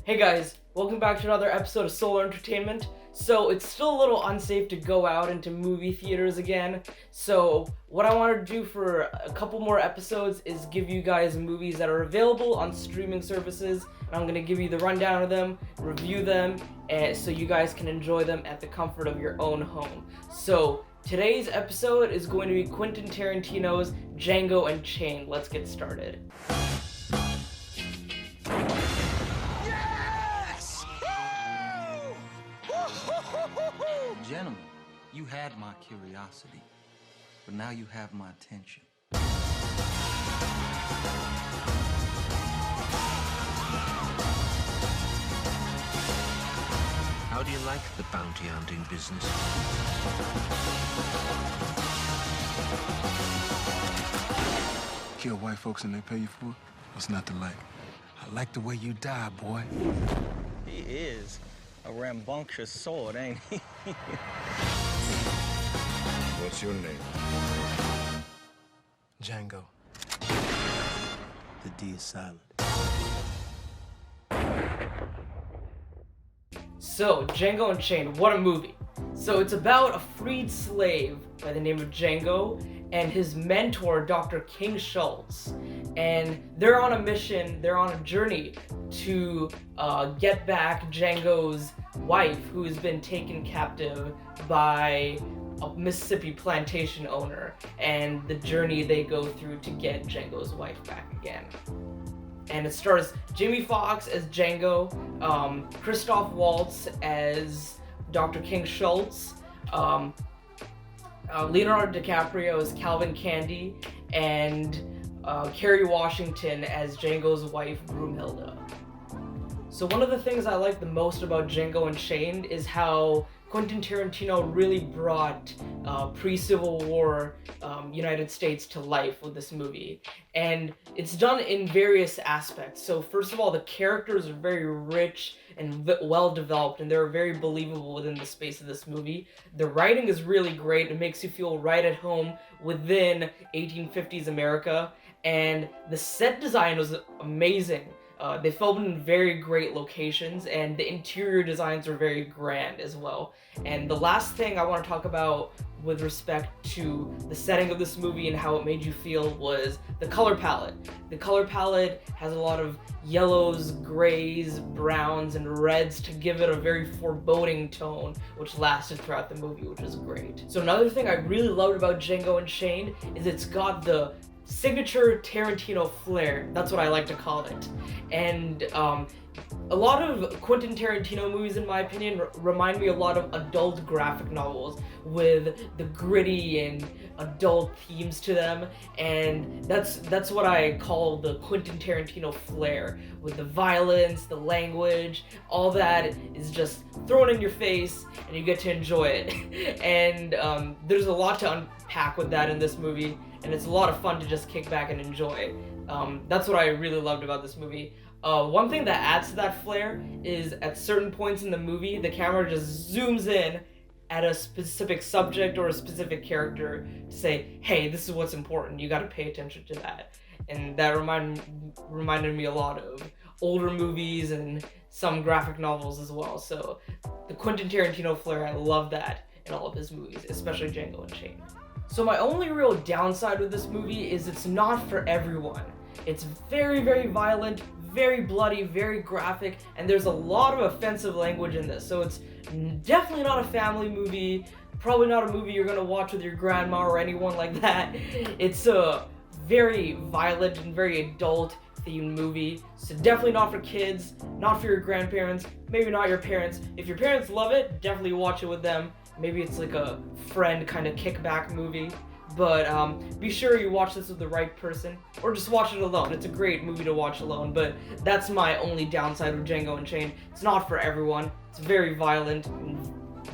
Hey guys, welcome back to another episode of Solar Entertainment. So it's still a little unsafe to go out into movie theaters again. So what I want to do for a couple more episodes is give you guys movies that are available on streaming services. And I'm going to give you the rundown of them, review them, and so you guys can enjoy them at the comfort of your own home. So today's episode is going to be Quinton Tarantino's Django Unchained. Let's get started. Gentlemen, you had my curiosity, but now you have my attention. How do you like the bounty hunting business? Kill white folks and they pay you for it? What's not to like? I like the way you die, boy. He is a rambunctious sword, ain't he? What's your name? Django. The D is silent. So, Django Unchained, what a movie. So it's about a freed slave by the name of Django and his mentor, Dr. King Schultz. And they're on a mission, they're on a journey to get back Django's wife, who has been taken captive by a Mississippi plantation owner, and the journey they go through to get Django's wife back again. And it stars Jamie Foxx as Django, Christoph Waltz as Dr. King Schultz, Leonardo DiCaprio as Calvin Candy, and Kerry Washington as Django's wife, Broomhilda. So one of the things I like the most about Django Unchained is how Quentin Tarantino really brought pre-Civil War United States to life with this movie. And it's done in various aspects. So first of all, the characters are very rich and well developed, and they're very believable within the space of this movie. The writing is really great. It makes you feel right at home within 1850s America. And the set design was amazing. They filmed in very great locations, and the interior designs are very grand as well. And the last thing I want to talk about with respect to the setting of this movie and how it made you feel was the color palette. The color palette has a lot of yellows, grays, browns, and reds to give it a very foreboding tone, which lasted throughout the movie, which is great. So another thing I really loved about Django Unchained is it's got the signature Tarantino flair. That's what I like to call it. And a lot of Quentin Tarantino movies, in my opinion, remind me a lot of adult graphic novels with the gritty and adult themes to them, and that's what I call the Quentin Tarantino flair, with the violence, the language, all that is just thrown in your face and you get to enjoy it. And there's a lot to unpack with that in this movie, and it's a lot of fun to just kick back and enjoy. That's what I really loved about this movie. One thing that adds to that flair is at certain points in the movie, the camera just zooms in at a specific subject or a specific character to say, hey, this is what's important, you gotta pay attention to that. And that reminded me a lot of older movies and some graphic novels as well. So the Quentin Tarantino flair, I love that in all of his movies, especially Django Unchained. So my only real downside with this movie is it's not for everyone. It's very, very violent, very bloody, very graphic, and there's a lot of offensive language in this. So it's definitely not a family movie, probably not a movie you're gonna watch with your grandma or anyone like that. It's a very violent and very adult themed movie, so definitely not for kids, not for your grandparents, maybe not your parents. If your parents love it, definitely watch it with them. Maybe it's like a friend kind of kickback movie. But be sure you watch this with the right person, or just watch it alone. It's a great movie to watch alone, but that's my only downside with Django Unchained. It's not for everyone. It's very violent and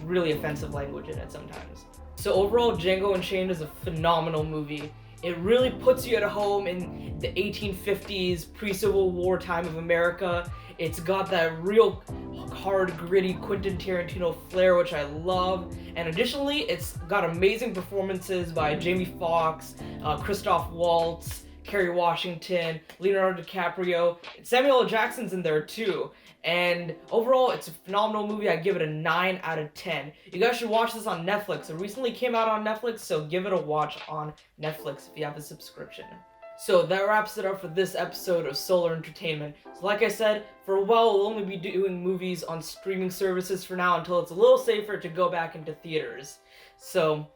really offensive language in it sometimes. So overall, Django Unchained is a phenomenal movie. It really puts you at home in the 1850s, pre-Civil War time of America. It's got that real hard, gritty Quentin Tarantino flair, which I love. And additionally, it's got amazing performances by Jamie Foxx, Christoph Waltz, Kerry Washington, Leonardo DiCaprio, Samuel L. Jackson's in there too. And overall, it's a phenomenal movie. I give it a 9 out of 10. You guys should watch this on Netflix. It recently came out on Netflix, so give it a watch on Netflix if you have a subscription. So that wraps it up for this episode of Solar Entertainment. So like I said, for a while we'll only be doing movies on streaming services for now until it's a little safer to go back into theaters. So,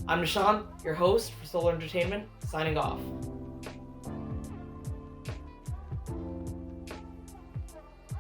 I'm Nishant, your host for Solar Entertainment, signing off.